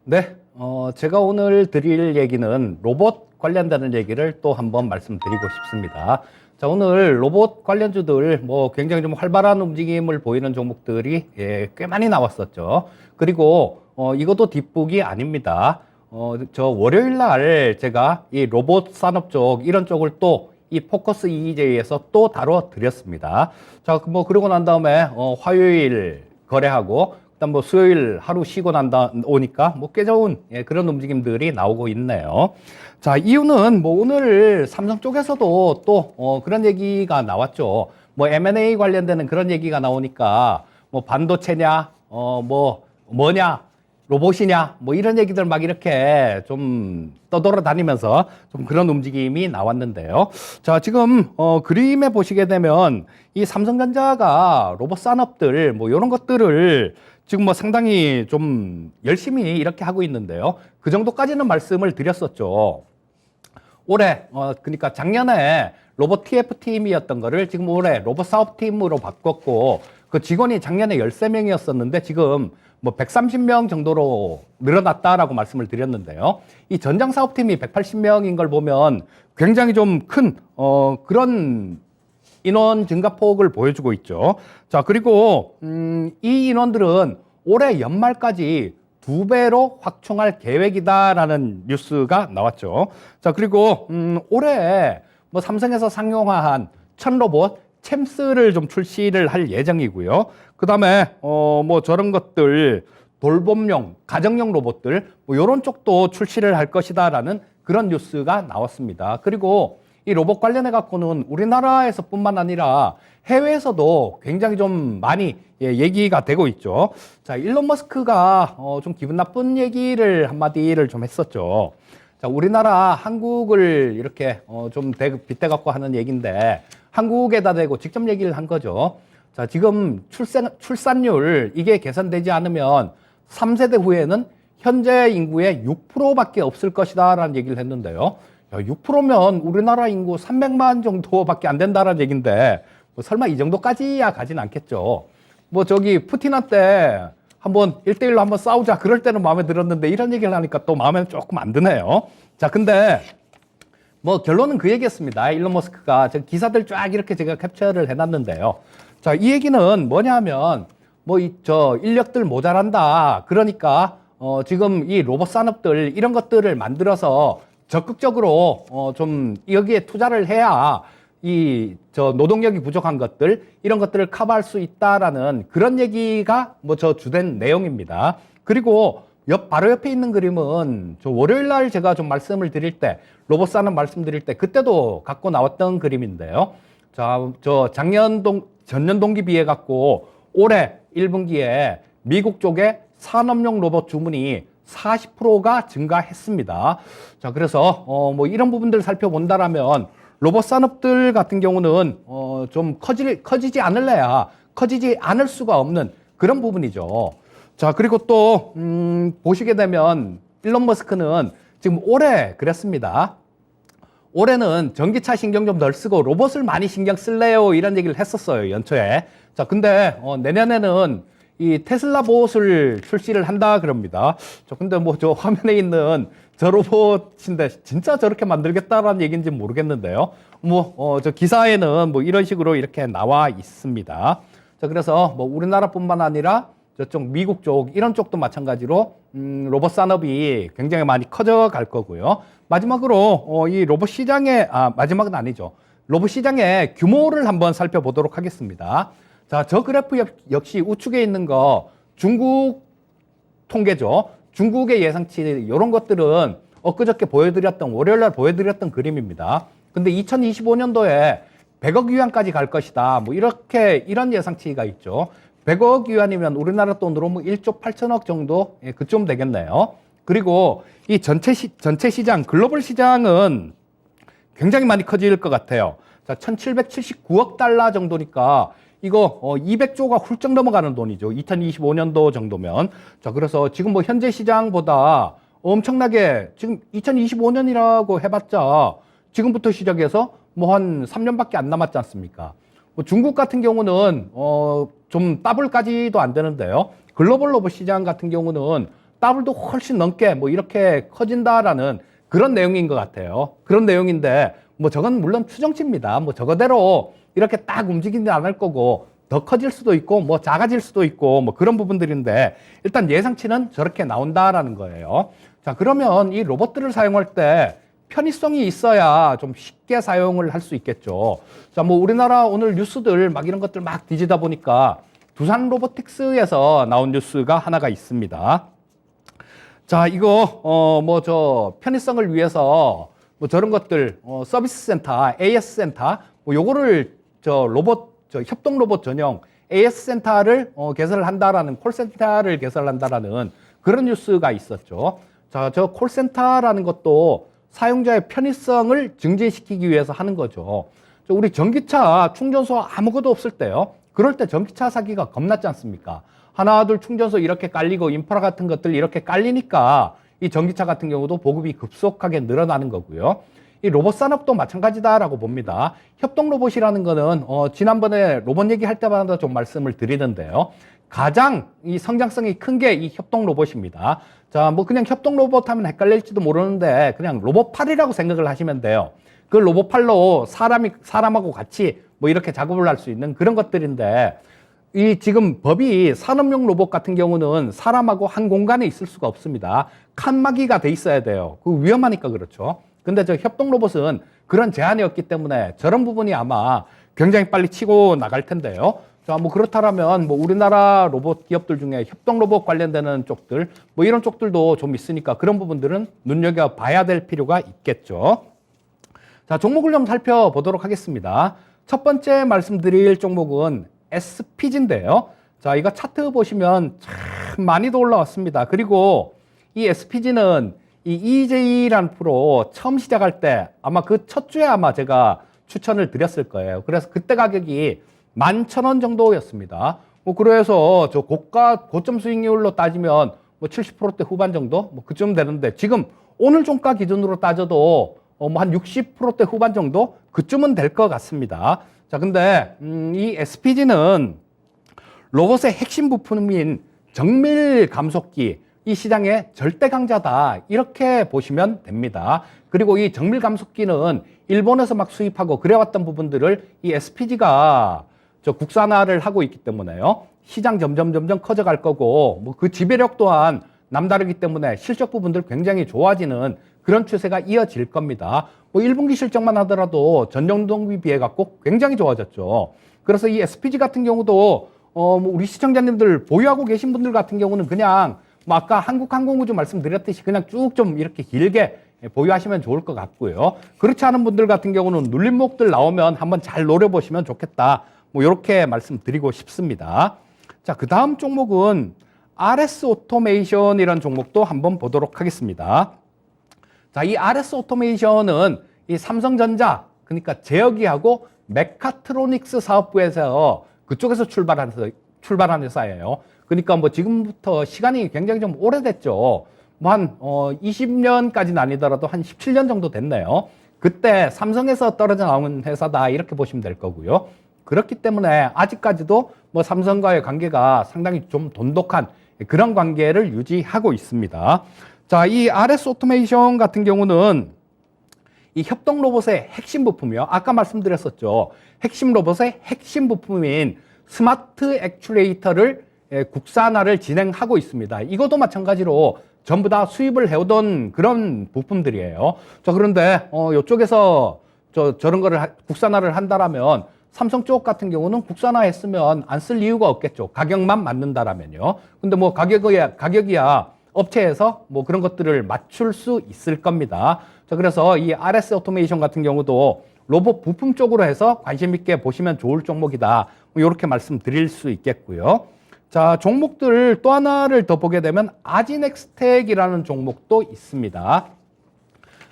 네, 제가 오늘 드릴 얘기는 로봇 관련되는 얘기를 또 한번 말씀드리고 싶습니다. 자, 오늘 로봇 관련주들 굉장히 좀 활발한 움직임을 보이는 종목들이 꽤 많이 나왔었죠. 그리고 이것도 뒷북이 아닙니다. 저 월요일 날 제가 이 로봇 산업 쪽 이런 쪽을 또 이 포커스 EJ에서 또 다뤄 드렸습니다. 자, 그러고 난 다음에 화요일 거래하고 일단 수요일 하루 쉬고 오니까 꽤 좋은 그런 움직임들이 나오고 있네요. 자, 이유는 오늘 삼성 쪽에서도 또 그런 얘기가 나왔죠. M&A 관련되는 그런 얘기가 나오니까 반도체냐, 뭐냐, 로봇이냐, 이런 얘기들 막 이렇게 좀 떠돌아다니면서 좀 그런 움직임이 나왔는데요. 자, 지금 그림에 보시게 되면 이 삼성전자가 로봇 산업들 이런 것들을 지금 상당히 좀 열심히 이렇게 하고 있는데요. 그 정도까지는 말씀을 드렸었죠. 올해 그러니까 작년에 로봇 TF팀이었던 거를 지금 올해 로봇 사업팀으로 바꿨고, 그 직원이 작년에 13명이었었는데 지금 130명 정도로 늘어났다라고 말씀을 드렸는데요. 이 전장 사업팀이 180명인 걸 보면 굉장히 좀 큰 그런 인원 증가폭을 보여주고 있죠. 자, 그리고 이 인원들은 올해 연말까지 2배로 확충할 계획이다라는 뉴스가 나왔죠. 자, 그리고 올해 삼성에서 상용화한 1000로봇 챔스를 좀 출시를 할 예정이고요. 그 다음에 저런 것들 돌봄용 가정용 로봇들 이런 쪽도 출시를 할 것이다라는 그런 뉴스가 나왔습니다. 그리고 이 로봇 관련해 갖고는 우리나라에서뿐만 아니라 해외에서도 굉장히 좀 많이 얘기가 되고 있죠. 자, 일론 머스크가 좀 기분 나쁜 얘기를 한마디를 좀 했었죠. 자, 우리나라 한국을 이렇게 좀 빗대 갖고 하는 얘기인데 한국에다 대고 직접 얘기를 한 거죠. 자, 지금 출산율 이게 개선되지 않으면 3세대 후에는 현재 인구의 6%밖에 없을 것이다라는 얘기를 했는데요. 6%면 우리나라 인구 300만 정도밖에 안 된다라는 얘기인데 설마 이 정도까지야 가진 않겠죠. 저기 푸틴한테 한번 1대1로 한번 싸우자 그럴 때는 마음에 들었는데 이런 얘기를 하니까 또 마음에 조금 안 드네요. 자, 근데 결론은 그 얘기였습니다. 일론 머스크가 기사들 쫙 이렇게 제가 캡처를 해놨는데요. 자, 이 얘기는 뭐냐면 인력들 모자란다. 그러니까 지금 이 로봇 산업들 이런 것들을 만들어서 적극적으로 좀 여기에 투자를 해야 노동력이 부족한 것들 이런 것들을 커버할 수 있다라는 그런 얘기가 주된 내용입니다. 그리고 바로 옆에 있는 그림은 월요일 날 제가 좀 말씀을 드릴 때 로봇 산업 말씀드릴 때 그때도 갖고 나왔던 그림인데요. 자, 전년 동기 비해 갖고 올해 1분기에 미국 쪽에 산업용 로봇 주문이 40%가 증가했습니다. 자, 그래서 이런 부분들 살펴본다라면 로봇 산업들 같은 경우는 좀 커지지 않을 수가 없는 그런 부분이죠. 자, 그리고 또 보시게 되면 일론 머스크는 지금 올해 그랬습니다. 올해는 전기차 신경 좀 덜 쓰고 로봇을 많이 신경 쓸래요 이런 얘기를 했었어요, 연초에. 자, 근데 내년에는 이 테슬라 보트를 출시를 한다 그럽니다. 근데 저 화면에 있는 저 로봇인데 진짜 저렇게 만들겠다라는 얘기인지 모르겠는데요. 저 기사에는 이런 식으로 이렇게 나와 있습니다. 자, 그래서 우리나라뿐만 아니라 저쪽 미국 쪽 이런 쪽도 마찬가지로 로봇 산업이 굉장히 많이 커져 갈 거고요. 마지막으로 이 로봇 시장의 마지막은 아니죠. 로봇 시장의 규모를 한번 살펴보도록 하겠습니다. 자, 저 그래프 역시 우측에 있는 거 중국 통계죠. 중국의 예상치 이런 것들은 엊그저께 월요일 날 보여드렸던 그림입니다. 근데 2025년도에 100억 위안까지 갈 것이다. 이런 예상치가 있죠. 100억 위안이면 우리나라 돈으로 1조 8천억 정도 그쯤 되겠네요. 그리고 이 전체 시장, 글로벌 시장은 굉장히 많이 커질 것 같아요. 자, 1779억 달러 정도니까 이거 200조가 훌쩍 넘어가는 돈이죠. 2025년도 정도면. 자, 그래서 지금 현재 시장보다 엄청나게 지금 2025년이라고 해봤자 지금부터 시작해서 한 3년밖에 안 남았지 않습니까? 중국 같은 경우는 좀 더블까지도 안 되는데요. 글로벌 로봇 시장 같은 경우는 더블도 훨씬 넘게 뭐 이렇게 커진다라는 그런 내용인 것 같아요. 그런 내용인데 뭐 저건 물론 추정치입니다. 뭐 저거대로 이렇게 딱 움직이지 않을 거고 더 커질 수도 있고 뭐 작아질 수도 있고 뭐 그런 부분들인데 일단 예상치는 저렇게 나온다라는 거예요. 자, 그러면 이 로봇들을 사용할 때 편의성이 있어야 좀 쉽게 사용을 할 수 있겠죠. 자, 뭐 우리나라 오늘 뉴스들 막 이런 것들 막 뒤지다 보니까 두산 로보틱스에서 나온 뉴스가 하나가 있습니다. 자, 이거 뭐 저 편의성을 위해서 뭐 저런 것들 서비스 센터, AS 센터 뭐 요거를 저 로봇 저 협동 로봇 전용 AS 센터를 개설을 한다라는 콜센터를 개설한다라는 그런 뉴스가 있었죠. 자, 저 콜센터라는 것도 사용자의 편의성을 증진시키기 위해서 하는 거죠. 우리 전기차 충전소 아무것도 없을 때요. 그럴 때 전기차 사기가 겁났지 않습니까? 하나, 둘 충전소 이렇게 깔리고 인프라 같은 것들 이렇게 깔리니까 이 전기차 같은 경우도 보급이 급속하게 늘어나는 거고요. 이 로봇 산업도 마찬가지다라고 봅니다. 협동 로봇이라는 거는 지난번에 로봇 얘기할 때마다 좀 말씀을 드리는데요. 가장 이 성장성이 큰 게 이 협동 로봇입니다. 자, 뭐 그냥 협동 로봇 하면 헷갈릴지도 모르는데 그냥 로봇팔이라고 생각을 하시면 돼요. 그 로봇팔로 사람하고 같이 뭐 이렇게 작업을 할 수 있는 그런 것들인데 이 지금 법이 산업용 로봇 같은 경우는 사람하고 한 공간에 있을 수가 없습니다. 칸막이가 돼 있어야 돼요. 그 위험하니까 그렇죠. 근데 저 협동 로봇은 그런 제한이 없기 때문에 저런 부분이 아마 굉장히 빨리 치고 나갈 텐데요. 자, 뭐 그렇다면 뭐 우리나라 로봇 기업들 중에 협동 로봇 관련되는 쪽들 뭐 이런 쪽들도 좀 있으니까 그런 부분들은 눈여겨봐야 될 필요가 있겠죠. 자, 종목을 좀 살펴보도록 하겠습니다. 첫 번째 말씀드릴 종목은 SPG인데요. 자, 이거 차트 보시면 참 많이도 올라왔습니다. 그리고 이 SPG는 이 EJ라는 프로 처음 시작할 때 아마 그 첫 주에 아마 제가 추천을 드렸을 거예요. 그래서 그때 가격이 11,000원 정도였습니다. 뭐 그래서 저 고점 수익률로 따지면 뭐 70%대 후반 정도 뭐 그쯤 되는데 지금 오늘 종가 기준으로 따져도 뭐 한 60%대 후반 정도 그쯤은 될 것 같습니다. 자, 근데 이 SPG는 로봇의 핵심 부품인 정밀 감속기 이 시장의 절대 강자다 이렇게 보시면 됩니다. 그리고 이 정밀 감속기는 일본에서 막 수입하고 그래왔던 부분들을 이 SPG가 저 국산화를 하고 있기 때문에요. 시장 점점 커져갈 거고 뭐 그 지배력 또한 남다르기 때문에 실적 부분들 굉장히 좋아지는 그런 추세가 이어질 겁니다. 뭐 1분기 실적만 하더라도 전년동기 비해 갖고 굉장히 좋아졌죠. 그래서 이 SPG 같은 경우도 뭐 우리 시청자님들 보유하고 계신 분들 같은 경우는 그냥 뭐 아까 한국항공우주 말씀드렸듯이 그냥 쭉 좀 이렇게 길게 보유하시면 좋을 것 같고요. 그렇지 않은 분들 같은 경우는 눌림목들 나오면 한번 잘 노려보시면 좋겠다. 뭐 이렇게 말씀드리고 싶습니다. 자, 그 다음 종목은 RS 오토메이션이라는 종목도 한번 보도록 하겠습니다. 자, 이 RS 오토메이션은 이 삼성전자, 그러니까 제어기하고 메카트로닉스 사업부에서 그쪽에서 출발한 회사예요. 그러니까 뭐 지금부터 시간이 굉장히 좀 오래됐죠. 뭐 한 20년까지는 아니더라도 한 17년 정도 됐네요. 그때 삼성에서 떨어져 나온 회사다 이렇게 보시면 될 거고요. 그렇기 때문에 아직까지도 뭐 삼성과의 관계가 상당히 좀 돈독한 그런 관계를 유지하고 있습니다. 자, 이 RS 오토메이션 같은 경우는 이 협동 로봇의 핵심 부품이요. 아까 말씀드렸었죠. 핵심 로봇의 핵심 부품인 스마트 액추에이터를 국산화를 진행하고 있습니다. 이것도 마찬가지로 전부 다 수입을 해오던 그런 부품들이에요. 자, 그런데 이쪽에서 저런 거를 국산화를 한다라면 삼성 쪽 같은 경우는 국산화했으면 안 쓸 이유가 없겠죠. 가격만 맞는다라면요. 근데 뭐 가격이야 업체에서 뭐 그런 것들을 맞출 수 있을 겁니다. 자, 그래서 이 RS 오토메이션 같은 경우도 로봇 부품 쪽으로 해서 관심 있게 보시면 좋을 종목이다. 뭐 이렇게 말씀드릴 수 있겠고요. 자, 종목들 또 하나를 더 보게 되면 아지넥스텍이라는 종목도 있습니다.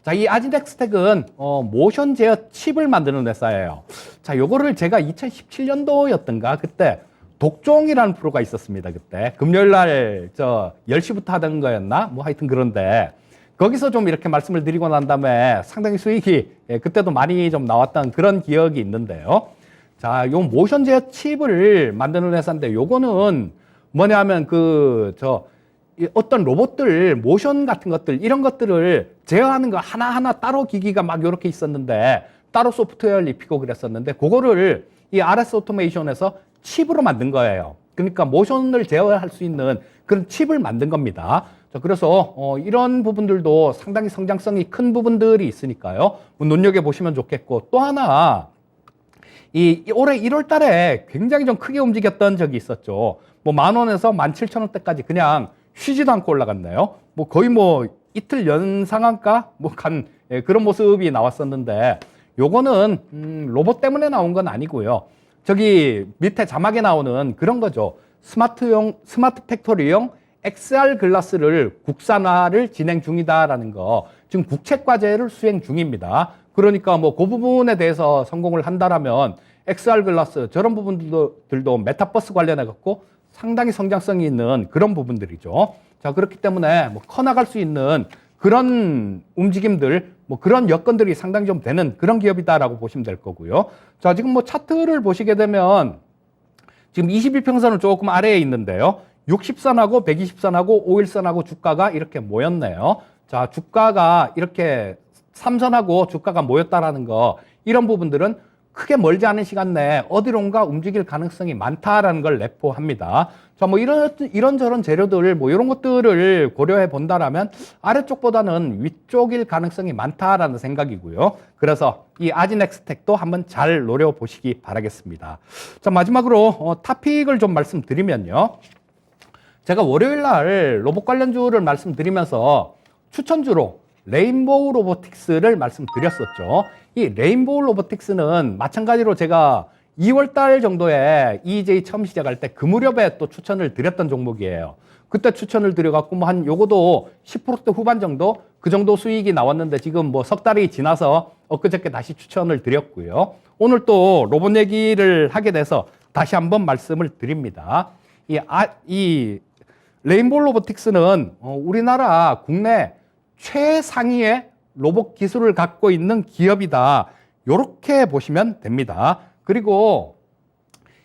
자, 이 아지넥스텍은 모션 제어 칩을 만드는 회사예요. 자, 요거를 제가 2017년도였던가 그때 독종이라는 프로가 있었습니다. 그때 금요일 날 10시부터 하던 거였나? 뭐 하여튼 그런데 거기서 좀 이렇게 말씀을 드리고 난 다음에 상당히 수익이 그때도 많이 좀 나왔던 그런 기억이 있는데요. 자, 요 모션 제어 칩을 만드는 회사인데 요거는 뭐냐면 이 어떤 로봇들 모션 같은 것들 이런 것들을 제어하는 거 하나하나 따로 기기가 막 이렇게 있었는데 따로 소프트웨어를 입히고 그랬었는데 그거를 이 RS 오토메이션에서 칩으로 만든 거예요. 그러니까 모션을 제어할 수 있는 그런 칩을 만든 겁니다. 자, 그래서 이런 부분들도 상당히 성장성이 큰 부분들이 있으니까요. 뭐 눈여겨보시면 좋겠고 또 하나 이 올해 1월 달에 굉장히 좀 크게 움직였던 적이 있었죠. 뭐 10,000원에서 17,000원대까지 그냥 쉬지도 않고 올라갔네요. 뭐 거의 뭐 이틀 연상한가 뭐 간 그런 모습이 나왔었는데 요거는 로봇 때문에 나온 건 아니고요. 저기 밑에 자막에 나오는 그런 거죠. 스마트 팩토리용 XR 글라스를 국산화를 진행 중이다라는 거. 지금 국책 과제를 수행 중입니다. 그러니까 뭐 그 부분에 대해서 성공을 한다라면 XR 글라스 저런 부분들도 메타버스 관련해 갖고 상당히 성장성이 있는 그런 부분들이죠. 자, 그렇기 때문에 뭐 커나갈 수 있는 그런 움직임들, 뭐 그런 여건들이 상당히 좀 되는 그런 기업이다라고 보시면 될 거고요. 자, 지금 뭐 차트를 보시게 되면 지금 21평선은 조금 아래에 있는데요. 60선하고 120선하고 5일선하고 주가가 이렇게 모였네요. 자, 주가가 이렇게 3선하고 주가가 모였다라는 거, 이런 부분들은 크게 멀지 않은 시간 내에 어디론가 움직일 가능성이 많다라는 걸 내포합니다. 자, 뭐 이런저런 재료들, 뭐 이런 것들을 고려해 본다라면 아래쪽보다는 위쪽일 가능성이 많다라는 생각이고요. 그래서 이 아지넥스텍도 한번 잘 노려보시기 바라겠습니다. 자, 마지막으로 타픽을 좀 말씀드리면요. 제가 월요일 날 로봇 관련주를 말씀드리면서 추천주로 레인보우 로보틱스를 말씀드렸었죠. 이 레인보우 로보틱스는 마찬가지로 제가 2월 달 정도에 EJ 처음 시작할 때 그 무렵에 또 추천을 드렸던 종목이에요. 그때 추천을 드려갖고 뭐 한 요거도 10%대 후반 정도 그 정도 수익이 나왔는데 지금 뭐 석 달이 지나서 엊그저께 다시 추천을 드렸고요. 오늘 또 로봇 얘기를 하게 돼서 다시 한번 말씀을 드립니다. 이 레인보우 로보틱스는 우리나라 국내 최상위의 로봇 기술을 갖고 있는 기업이다. 이렇게 보시면 됩니다. 그리고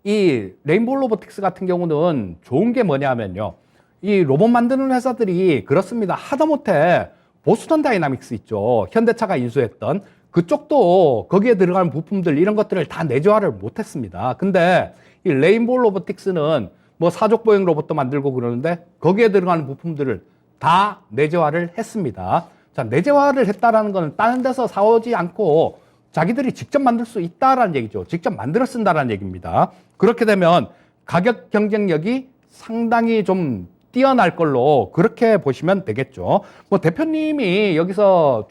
이 레인보우 로보틱스 같은 경우는 좋은 게 뭐냐면요. 이 로봇 만드는 회사들이 그렇습니다. 하다못해 보스턴 다이나믹스 있죠. 현대차가 인수했던 그쪽도 거기에 들어가는 부품들 이런 것들을 다 내재화를 못했습니다. 근데 이 레인보우 로보틱스는 뭐 사족보행 로봇도 만들고 그러는데 거기에 들어가는 부품들을 다 내재화를 했습니다. 자, 내재화를 했다라는 것은 다른 데서 사오지 않고 자기들이 직접 만들 수 있다라는 얘기죠. 직접 만들어 쓴다라는 얘기입니다. 그렇게 되면 가격 경쟁력이 상당히 좀 뛰어날 걸로 그렇게 보시면 되겠죠. 뭐 대표님이 여기서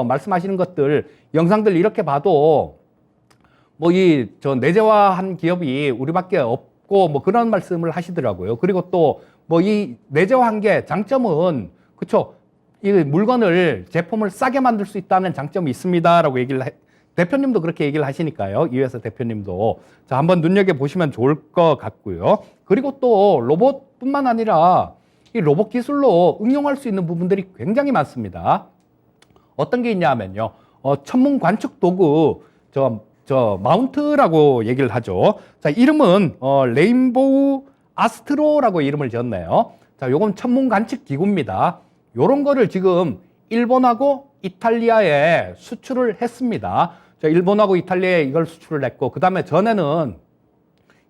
말씀하시는 것들 영상들 이렇게 봐도 뭐 내재화한 기업이 우리밖에 없고 뭐 그런 말씀을 하시더라고요. 그리고 또 뭐 이 내재화한 게 장점은 그쵸, 이 물건을 제품을 싸게 만들 수 있다는 장점이 있습니다라고 대표님도 그렇게 얘기를 하시니까요. 이 회사 대표님도. 자, 한번 눈여겨보시면 좋을 것 같고요. 그리고 또 로봇뿐만 아니라 이 로봇 기술로 응용할 수 있는 부분들이 굉장히 많습니다. 어떤 게 있냐 하면요. 천문 관측 도구, 마운트라고 얘기를 하죠. 자, 이름은 레인보우 아스트로라고 이름을 지었네요. 자, 요건 천문 관측 기구입니다. 요런 거를 지금 일본하고 이탈리아에 수출을 했습니다. 자, 일본하고 이탈리아에 이걸 수출을 했고, 그 다음에 전에는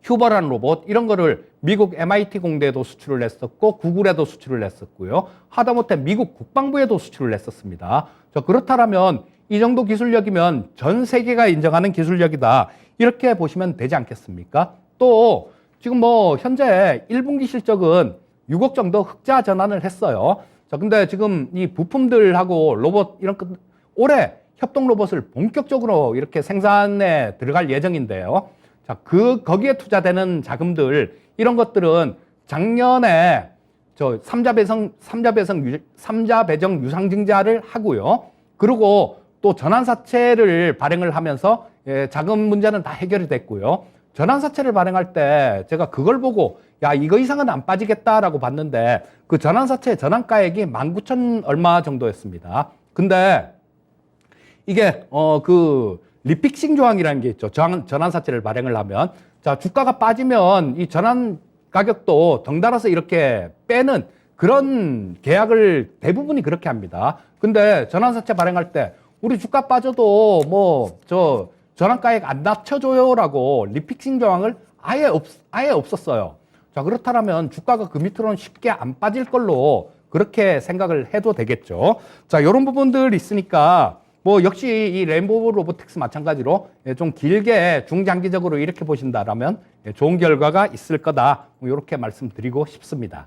휴버라는 로봇, 이런 거를 미국 MIT 공대에도 수출을 했었고, 구글에도 수출을 했었고요. 하다못해 미국 국방부에도 수출을 했었습니다. 자, 그렇다면 이 정도 기술력이면 전 세계가 인정하는 기술력이다. 이렇게 보시면 되지 않겠습니까? 또 지금 뭐 현재 1분기 실적은 6억 정도 흑자 전환을 했어요. 자, 근데 지금 이 부품들하고 로봇 이런 것 올해 협동 로봇을 본격적으로 이렇게 생산에 들어갈 예정인데요. 자, 거기에 투자되는 자금들 이런 것들은 작년에 삼자 배정 유상증자를 하고요. 그리고 또 전환사채를 발행을 하면서 자금 문제는 다 해결이 됐고요. 전환사채를 발행할 때 제가 그걸 보고 야, 이거 이상은 안 빠지겠다라고 봤는데 그 전환사채 전환가액이 19,000 얼마 정도였습니다. 근데 이게 그 리픽싱 조항이라는 게 있죠. 전환사채를 발행을 하면 자, 주가가 빠지면 이 전환 가격도 덩달아서 이렇게 빼는 그런 계약을 대부분이 그렇게 합니다. 근데 전환사채 발행할 때 우리 주가 빠져도 뭐 저 전환가액 안 낮춰줘요라고 리픽싱 조항을 아예 없었어요. 자, 그렇다면 주가가 그 밑으로는 쉽게 안 빠질 걸로 그렇게 생각을 해도 되겠죠. 자, 이런 부분들 있으니까 뭐 역시 이 레인보우 로보틱스 마찬가지로 좀 길게 중장기적으로 이렇게 보신다라면 좋은 결과가 있을 거다. 이렇게 말씀드리고 싶습니다.